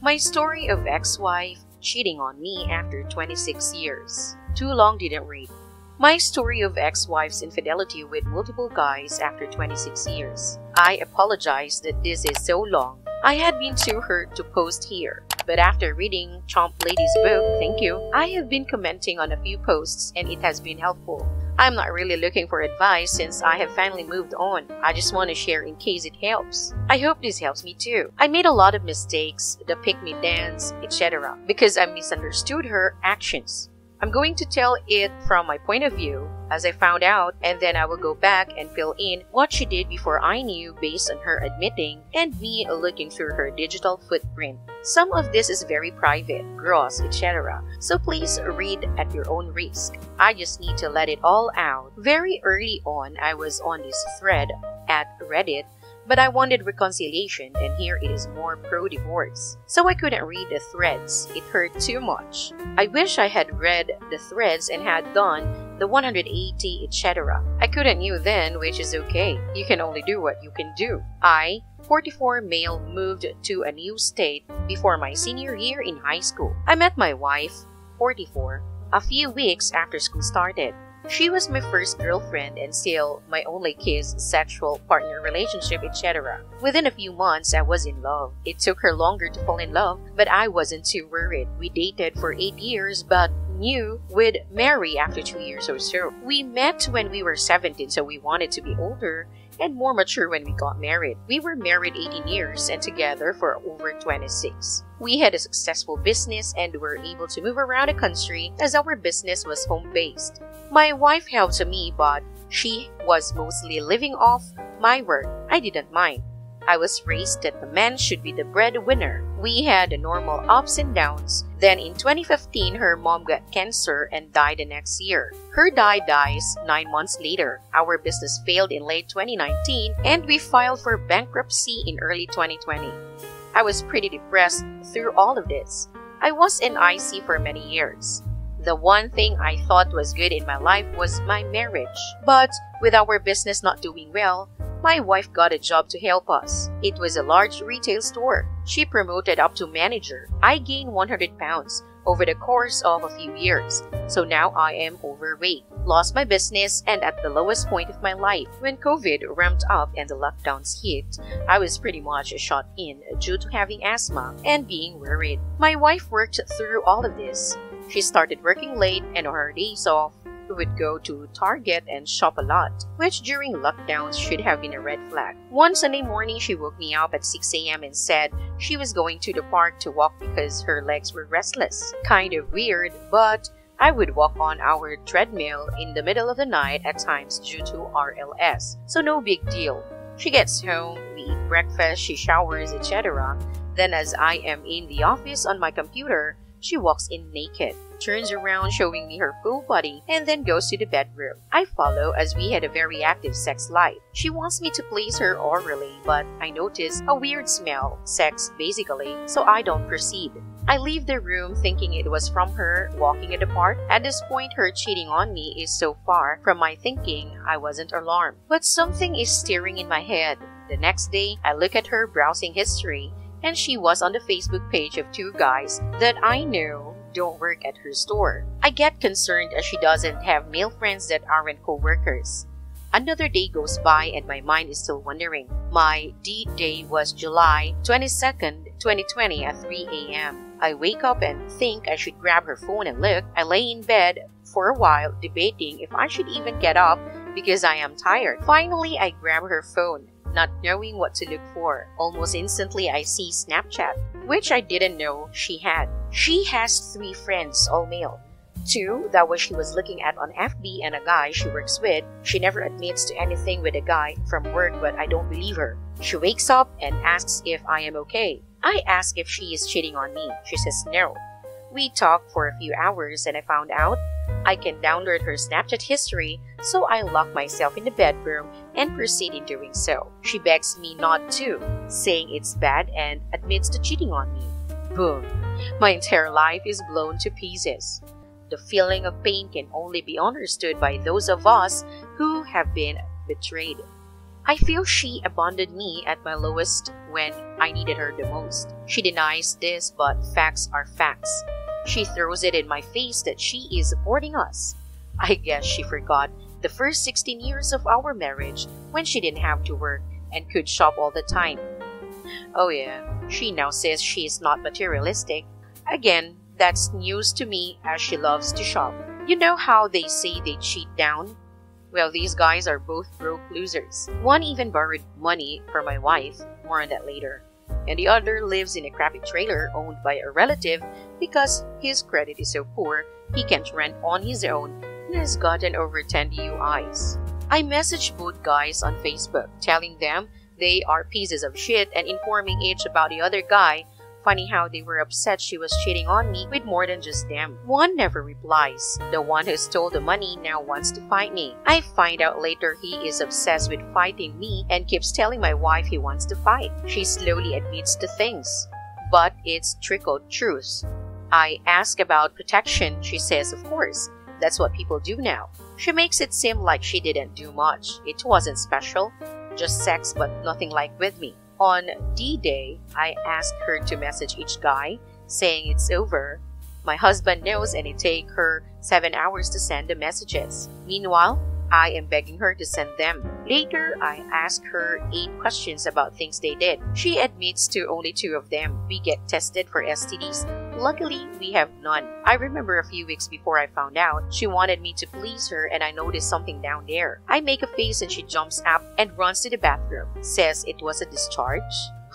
My story of ex-wife cheating on me after 26 years. Too long didn't read. My story of ex-wife's infidelity with multiple guys after 26 years. I apologize that this is so long. I had been too hurt to post here. But after reading Chomp Lady's book, thank you, I have been commenting on a few posts and it has been helpful. I'm not really looking for advice since I have finally moved on. I just want to share in case it helps. I hope this helps me too. I made a lot of mistakes, the pick-me dance, etc. because I misunderstood her actions. I'm going to tell it from my point of view as I found out, and then I will go back and fill in what she did before I knew based on her admitting and me looking through her digital footprint. Some of this is very private, gross, etc. So please read at your own risk. I just need to let it all out. Very early on, I was on this thread at Reddit, but I wanted reconciliation, and here it is more pro-divorce. So I couldn't read the threads. It hurt too much. I wish I had read the threads and had done the 180, etc. I couldn't knew then, which is okay. You can only do what you can do. I, 44 male, moved to a new state before my senior year in high school. I met my wife, 44, a few weeks after school started. She was my first girlfriend and still my only kiss, sexual partner relationship, etc. Within a few months, I was in love. It took her longer to fall in love, but I wasn't too worried. We dated for 8 years, but knew we'd marry after 2 years or so. We met when we were 17, so we wanted to be older and more mature when we got married. We were married 18 years and together for over 26. We had a successful business and were able to move around the country as our business was home-based. My wife helped me, but she was mostly living off my work. I didn't mind. I was raised that the man should be the breadwinner. We had the normal ups and downs. Then in 2015, her mom got cancer and died the next year. Her dies 9 months later. Our business failed in late 2019 and we filed for bankruptcy in early 2020. I was pretty depressed through all of this. I was in IC for many years. The one thing I thought was good in my life was my marriage. But with our business not doing well, my wife got a job to help us. It was a large retail store. She promoted up to manager. I gained 100 pounds over the course of a few years. So now I am overweight. Lost my business and at the lowest point of my life. When COVID ramped up and the lockdowns hit, I was pretty much shut in due to having asthma and being worried. My wife worked through all of this. She started working late and on her days off, we would go to Target and shop a lot, which during lockdowns should have been a red flag. One Sunday morning, she woke me up at 6 a.m. and said she was going to the park to walk because her legs were restless. Kind of weird, but I would walk on our treadmill in the middle of the night at times due to RLS, so no big deal. She gets home, we eat breakfast, she showers, etc. Then as I am in the office on my computer, she walks in naked, turns around showing me her full body, and then goes to the bedroom. I follow as we had a very active sex life. She wants me to please her orally, but I notice a weird smell, sex basically, so I don't proceed. I leave the room thinking it was from her walking in the park. At this point, her cheating on me is so far from my thinking I wasn't alarmed. But something is stirring in my head. The next day, I look at her browsing history, and she was on the Facebook page of 2 guys that I know don't work at her store. I get concerned as she doesn't have male friends that aren't co-workers. Another day goes by and my mind is still wondering. My D-Day was July 22nd, 2020 at 3 a.m. I wake up and think I should grab her phone and look. I lay in bed for a while debating if I should even get up because I am tired. Finally, I grab her phone, not knowing what to look for. Almost instantly, I see Snapchat, which I didn't know she had. She has 3 friends, all male. 2 that what she was looking at on FB and a guy she works with. She never admits to anything with a guy from work, but I don't believe her. She wakes up and asks if I am okay. I ask if she is cheating on me. She says no. We talked for a few hours and I found out I can download her Snapchat history, so I lock myself in the bedroom and proceed in doing so. She begs me not to, saying it's bad and admits to cheating on me. Boom. My entire life is blown to pieces. The feeling of pain can only be understood by those of us who have been betrayed. I feel she abandoned me at my lowest when I needed her the most. She denies this, but facts are facts. She throws it in my face that she is supporting us. I guess she forgot the first 16 years of our marriage when she didn't have to work and could shop all the time. Oh yeah, she now says she is not materialistic. Again, that's news to me as she loves to shop. You know how they say they cheat down? Well, these guys are both broke losers. One even borrowed money for my wife, more on that later. And the other lives in a crappy trailer owned by a relative because his credit is so poor he can't rent on his own and has gotten over 10 DUIs. I messaged both guys on Facebook telling them they are pieces of shit and informing each about the other guy. Funny how they were upset she was cheating on me with more than just them. One never replies. The one who stole the money now wants to fight me. I find out later he is obsessed with fighting me and keeps telling my wife he wants to fight. She slowly admits to things, but it's trickled truth. I ask about protection. She says, of course. That's what people do now. She makes it seem like she didn't do much. It wasn't special. Just sex, but nothing like with me. On D-Day, I asked her to message each guy, saying it's over. My husband knows and it takes her 7 hours to send the messages. Meanwhile, I am begging her to send them. Later, I asked her 8 questions about things they did. She admits to only 2 of them. We get tested for STDs. Luckily, we have none. I remember a few weeks before I found out, she wanted me to please her and I noticed something down there. I make a face and she jumps up and runs to the bathroom. Says it was a discharge.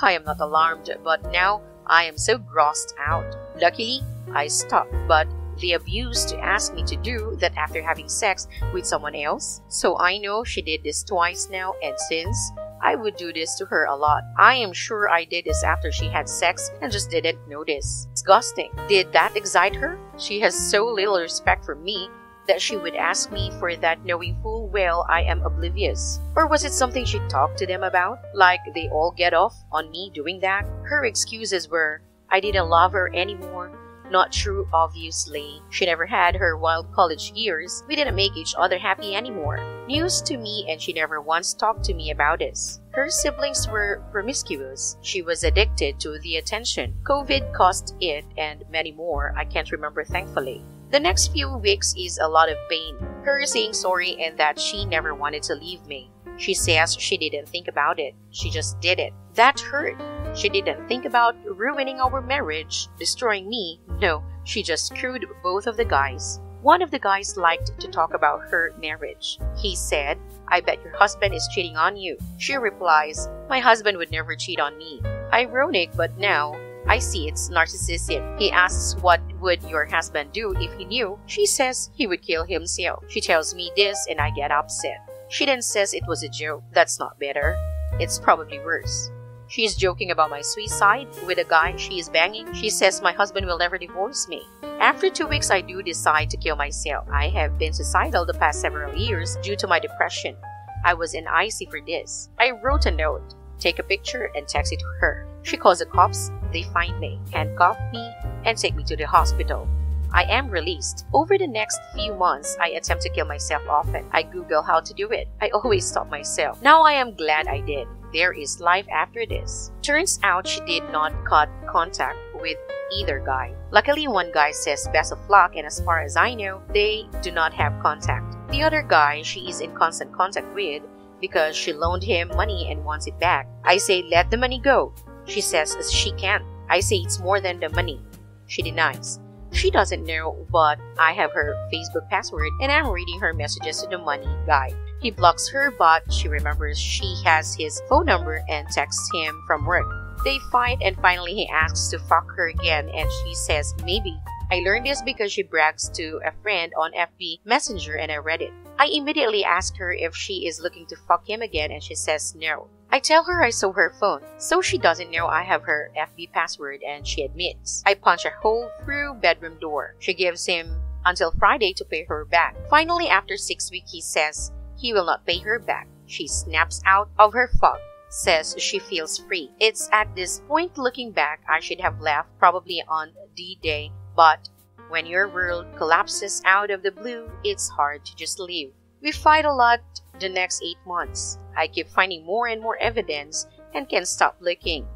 I am not alarmed, but now I am so grossed out. Luckily, I stopped, but they abused to ask me to do that after having sex with someone else. So I know she did this twice now, and since I would do this to her a lot, I am sure I did this after she had sex and just didn't notice. Disgusting. Did that excite her? She has so little respect for me that she would ask me for that knowing full well I am oblivious. Or was it something she talked to them about? Like they all get off on me doing that? Her excuses were, I didn't love her anymore. Not true, obviously. She never had her wild college years. We didn't make each other happy anymore. News to me, and she never once talked to me about this. Her siblings were promiscuous. She was addicted to the attention. COVID caused it, and many more. I can't remember, thankfully. The next few weeks is a lot of pain. Her saying sorry and that she never wanted to leave me. She says she didn't think about it. She just did it. That hurt. She didn't think about ruining our marriage, destroying me. No, she just screwed both of the guys. One of the guys liked to talk about her marriage. He said, I bet your husband is cheating on you. She replies, my husband would never cheat on me. Ironic, but now I see it's narcissistic. He asks what would your husband do if he knew. She says he would kill himself. She tells me this and I get upset. She then says it was a joke. That's not better. It's probably worse. She is joking about my suicide with a guy she is banging. She says my husband will never divorce me. After 2 weeks, I do decide to kill myself. I have been suicidal the past several years due to my depression. I was in IC for this. I wrote a note, take a picture, and text it to her. She calls the cops. They find me, handcuff me, and take me to the hospital. I am released. Over the next few months, I attempt to kill myself often. I Google how to do it. I always stop myself. Now I am glad I did. There is life after this. Turns out she did not cut contact with either guy. Luckily, one guy says best of luck, and as far as I know, they do not have contact. The other guy she is in constant contact with because she loaned him money and wants it back. I say let the money go. She says she can't. I say it's more than the money. She denies. She doesn't know, but I have her Facebook password and I'm reading her messages to the money guy. He blocks her, but she remembers she has his phone number and texts him from work. They fight and finally he asks to fuck her again and she says maybe. I learned this because she brags to a friend on FB Messenger and I read it. I immediately asked her if she is looking to fuck him again and she says no. I tell her I saw her phone, so she doesn't know I have her FB password and she admits. I punch a hole through bedroom door. She gives him until Friday to pay her back. Finally, after 6 weeks, he says he will not pay her back. She snaps out of her fuck, says she feels free. It's at this point looking back, I should have left probably on D-Day, but when your world collapses out of the blue, it's hard to just leave. We fight a lot the next 8 months. I keep finding more and more evidence and can't stop looking.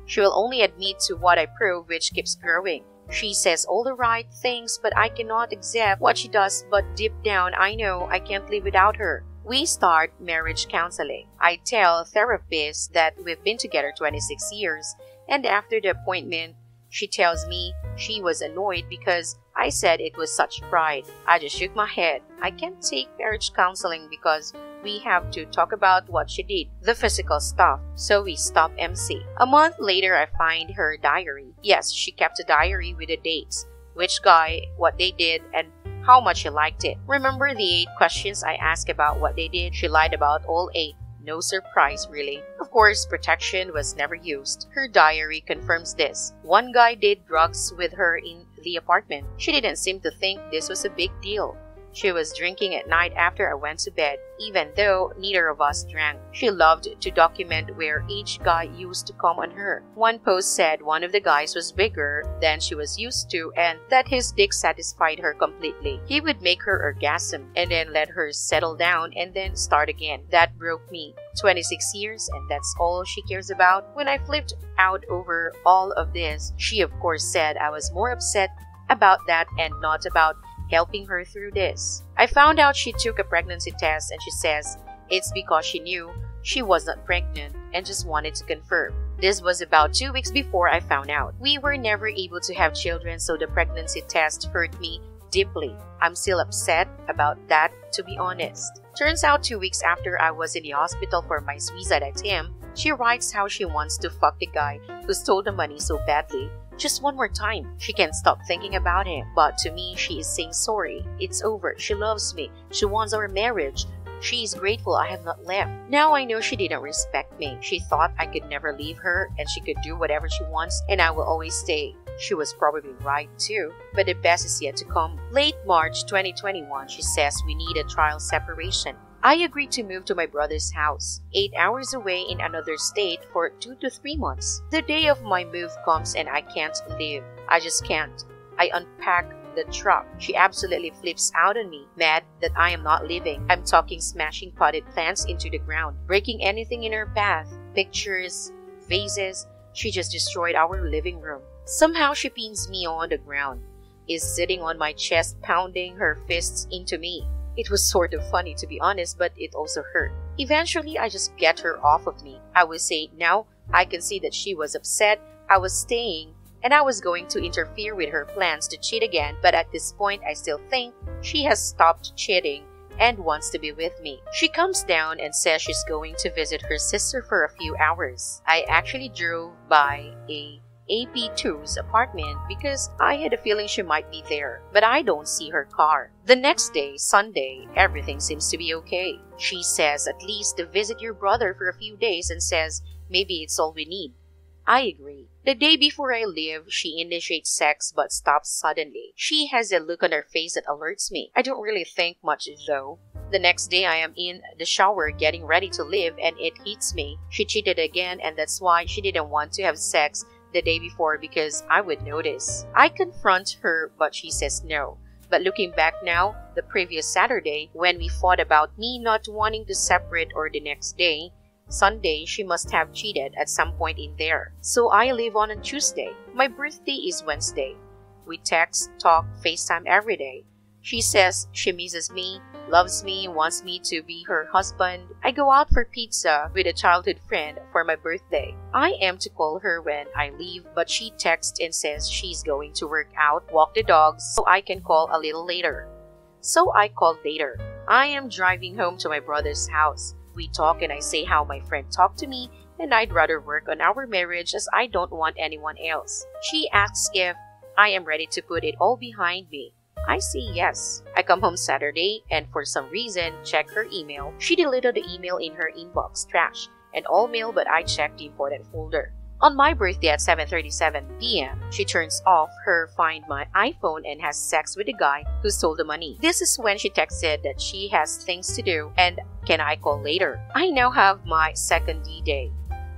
She will only admit to what I prove, which keeps growing. She says all the right things, but I cannot accept what she does, but deep down I know I can't live without her. We start marriage counseling. I tell therapists that we've been together 26 years, and after the appointment, she tells me she was annoyed because I said it was such pride. I just shook my head. I can't take marriage counseling because we have to talk about what she did, the physical stuff, so we stop MC. A month later, I find her diary. Yes, she kept a diary with the dates, which guy, what they did, and how much she liked it. Remember the 8 questions I asked about what they did? She lied about all 8. No surprise, really. Of course, protection was never used. Her diary confirms this. One guy did drugs with her in the apartment. She didn't seem to think this was a big deal. She was drinking at night after I went to bed, even though neither of us drank. She loved to document where each guy used to come on her. One post said one of the guys was bigger than she was used to and that his dick satisfied her completely. He would make her orgasm and then let her settle down and then start again. That broke me. 26 years and that's all she cares about? When I flipped out over all of this, she of course said I was more upset about that and not about helping her through this. I found out she took a pregnancy test and she says it's because she knew she was not pregnant and just wanted to confirm. This was about 2 weeks before I found out. We were never able to have children, so the pregnancy test hurt me deeply. I'm still upset about that, to be honest. Turns out 2 weeks after I was in the hospital for my suicide attempt, she writes how she wants to fuck the guy who stole the money so badly. Just one more time. She can't stop thinking about him. But to me, she is saying sorry. It's over. She loves me. She wants our marriage. She is grateful I have not left. Now I know she didn't respect me. She thought I could never leave her and she could do whatever she wants and I will always stay. She was probably right too, but the best is yet to come. Late March 2021, she says we need a trial separation. I agreed to move to my brother's house, 8 hours away in another state for 2 to 3 months. The day of my move comes and I can't leave. I just can't. I unpack the truck. She absolutely flips out on me, mad that I am not leaving. I'm talking smashing potted plants into the ground, breaking anything in her path, pictures, vases. She just destroyed our living room. Somehow she pins me on the ground, is sitting on my chest, pounding her fists into me. It was sort of funny to be honest, but it also hurt. Eventually, I just get her off of me. I would say now I can see that she was upset. I was staying and I was going to interfere with her plans to cheat again, but at this point I still think she has stopped cheating and wants to be with me. She comes down and says she's going to visit her sister for a few hours. I actually drove by a AP2's apartment because I had a feeling she might be there, but I don't see her car. The next day, Sunday, everything seems to be okay. She says at least to visit your brother for a few days and says maybe it's all we need. I agree. The day before I leave, she initiates sex but stops suddenly. She has a look on her face that alerts me. I don't really think much though. The next day I am in the shower getting ready to leave and it hits me. She cheated again and that's why she didn't want to have sex the day before because I would notice. I confront her but she says no. But looking back now, the previous Saturday when we fought about me not wanting to separate or the next day, Sunday, she must have cheated at some point in there. So I leave on Tuesday. My birthday is Wednesday. We text, talk, FaceTime every day. She says she misses me, loves me, wants me to be her husband. I go out for pizza with a childhood friend for my birthday. I am to call her when I leave, but she texts and says she's going to work out, walk the dogs, so I can call a little later. So I called later. I am driving home to my brother's house. We talk and I say how my friend talked to me and I'd rather work on our marriage as I don't want anyone else. She asks if I am ready to put it all behind me. I say yes. I come home Saturday and for some reason check her email. She deleted the email in her inbox, trash, and all mail, but I checked the important folder. On my birthday at 7:37 p.m., she turns off her Find My iPhone and has sex with the guy who stole the money. This is when she texted that she has things to do and can I call later. I now have my second D-Day.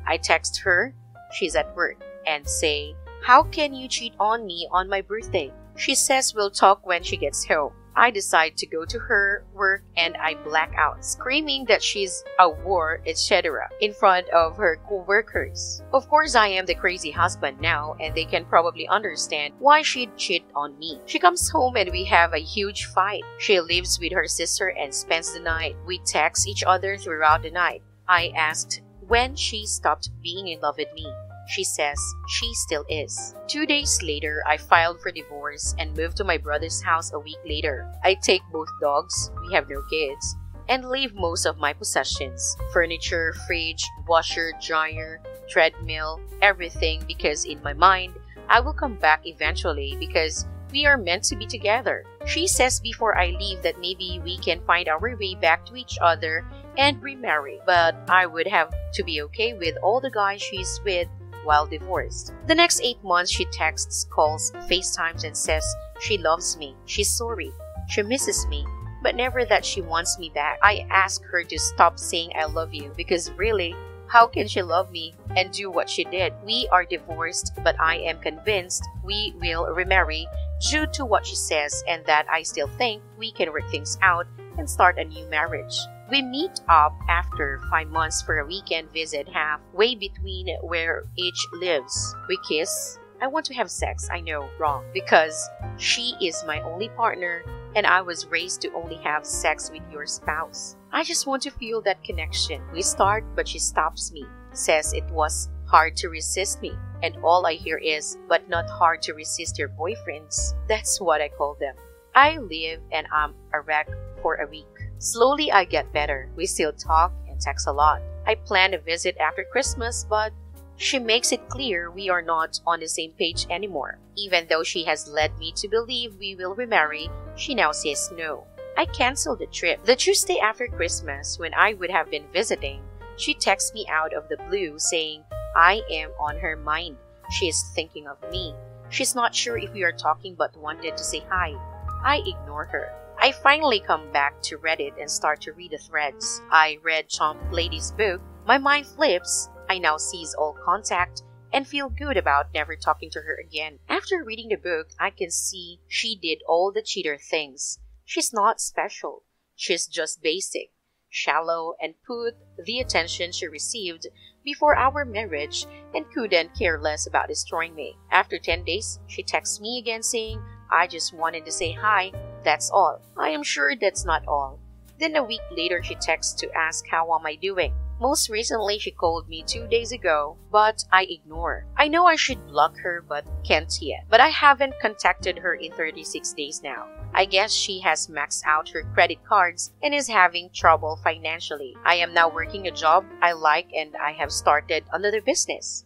I text her, she's at work, and say, how can you cheat on me on my birthday? She says we'll talk when she gets home. I decide to go to her work and I black out, screaming that she's a whore, etc. in front of her co-workers. Of course, I am the crazy husband now, and they can probably understand why she'd cheat on me. She comes home and we have a huge fight. She lives with her sister and spends the night. We text each other throughout the night. I asked when she stopped being in love with me. She says she still is. 2 days later, I filed for divorce and moved to my brother's house a week later. I take both dogs, we have no kids, and leave most of my possessions. Furniture, fridge, washer, dryer, treadmill, everything, because in my mind, I will come back eventually because we are meant to be together. She says before I leave that maybe we can find our way back to each other and remarry, but I would have to be okay with all the guys she's with while divorced. The next 8 months, she texts, calls, FaceTimes, and says she loves me, she's sorry, she misses me, but never that she wants me back. I ask her to stop saying I love you because really, how can she love me and do what she did? We are divorced, but I am convinced we will remarry due to what she says, and that I still think we can work things out and start a new marriage. We meet up after 5 months for a weekend visit halfway between where each lives. We kiss. I want to have sex, I know, wrong, because she is my only partner and I was raised to only have sex with your spouse. I just want to feel that connection. We start, but she stops me, says it was hard to resist me, and all I hear is, but not hard to resist your boyfriends. That's what I call them. I live and I'm a wreck for a week. Slowly I get better. We still talk and text a lot. I plan a visit after Christmas, but she makes it clear we are not on the same page anymore. Even though she has led me to believe we will remarry, she now says no. I canceled the trip. The Tuesday after Christmas, when I would have been visiting, she texts me out of the blue saying I am on her mind. She is thinking of me. She's not sure if we are talking but wanted to say hi. I ignore her. I finally come back to Reddit and start to read the threads. I read Chomp Lady's book. My mind flips. I now cease all contact and feel good about never talking to her again. After reading the book, I can see she did all the cheater things. She's not special. She's just basic, shallow, and put the attention she received before our marriage and couldn't care less about destroying me. After 10 days, she texts me again saying, I just wanted to say hi, that's all. I am sure that's not all. Then a week later, she texts to ask how am I doing. Most recently, she called me 2 days ago, but I ignore. I know I should block her, but can't yet. But I haven't contacted her in 36 days now. I guess she has maxed out her credit cards and is having trouble financially. I am now working a job I like and I have started another business.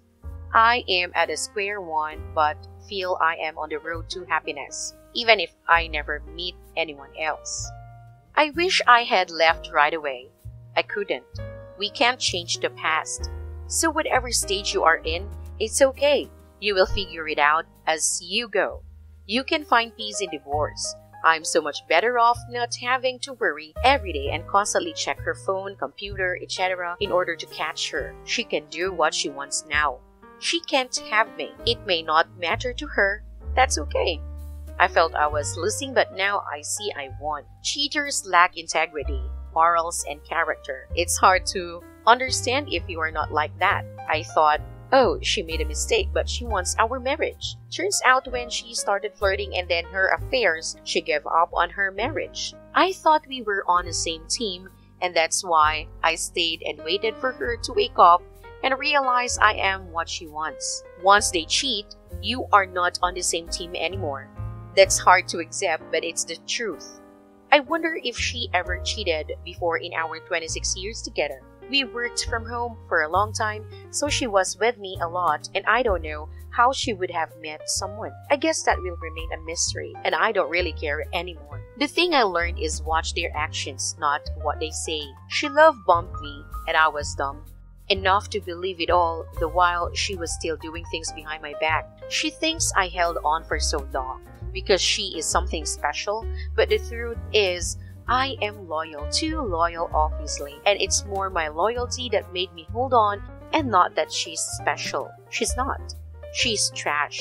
I am at a square one, but feel I am on the road to happiness, even if I never meet anyone else. I wish I had left right away. I couldn't. We can't change the past. So whatever stage you are in, it's okay. You will figure it out as you go. You can find peace in divorce. I'm so much better off not having to worry every day and constantly check her phone, computer, etc. in order to catch her. She can do what she wants now. She can't have me. It may not matter to her. That's okay. I felt I was losing, but now I see I won. Cheaters lack integrity, morals, and character. It's hard to understand if you are not like that. I thought, oh, she made a mistake, but she wants our marriage. Turns out when she started flirting and then her affairs, she gave up on her marriage. I thought we were on the same team, and that's why I stayed and waited for her to wake up and realize I am what she wants. Once they cheat, you are not on the same team anymore. That's hard to accept, but it's the truth. I wonder if she ever cheated before in our 26 years together. We worked from home for a long time, so she was with me a lot, and I don't know how she would have met someone. I guess that will remain a mystery, and I don't really care anymore. The thing I learned is watch their actions, not what they say. She love-bombed me, and I was dumb enough to believe it all, the while she was still doing things behind my back. She thinks I held on for so long because she is something special, but the truth is I am loyal, too loyal obviously, and it's more my loyalty that made me hold on and not that she's special. She's not. She's trash.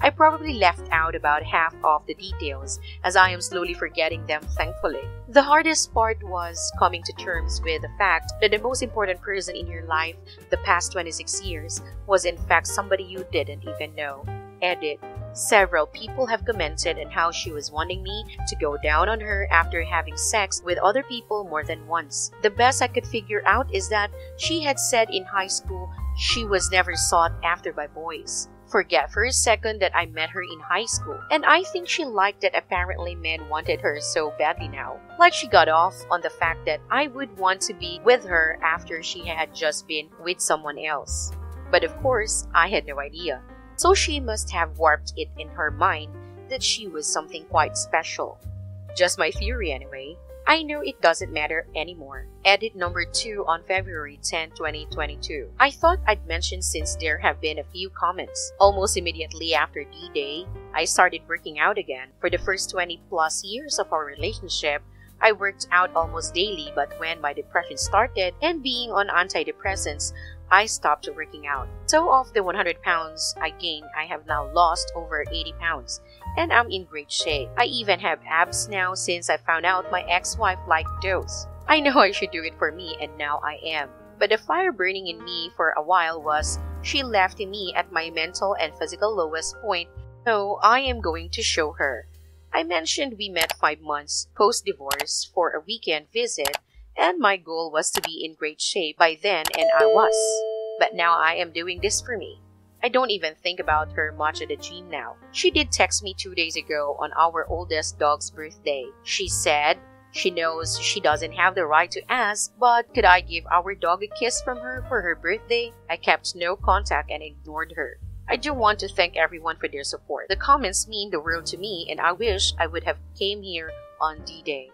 I probably left out about half of the details as I am slowly forgetting them, thankfully. The hardest part was coming to terms with the fact that the most important person in your life the past 26 years was in fact somebody you didn't even know. Edit. Several people have commented on how she was wanting me to go down on her after having sex with other people more than once. The best I could figure out is that she had said in high school she was never sought after by boys. Forget for a second that I met her in high school, and I think she liked that apparently men wanted her so badly now. Like she got off on the fact that I would want to be with her after she had just been with someone else. But of course, I had no idea. So she must have warped it in her mind that she was something quite special. Just my theory anyway. I know it doesn't matter anymore. Edit number 2 on February 10, 2022. I thought I'd mention since there have been a few comments. Almost immediately after D-Day, I started working out again. For the first 20 plus years of our relationship, I worked out almost daily, but when my depression started and being on antidepressants, I stopped working out. So of the 100 pounds I gained, I have now lost over 80 pounds. And I'm in great shape. I even have abs now since I found out my ex-wife liked those. I know I should do it for me, and now I am. But the fire burning in me for a while was she left me at my mental and physical lowest point, so I am going to show her. I mentioned we met 5 months post-divorce for a weekend visit, and my goal was to be in great shape by then, and I was. But now I am doing this for me. I don't even think about her much at the gym now. She did text me 2 days ago on our oldest dog's birthday. She said she knows she doesn't have the right to ask, but could I give our dog a kiss from her for her birthday? I kept no contact and ignored her. I do want to thank everyone for their support. The comments mean the world to me, and I wish I would have came here on D-Day.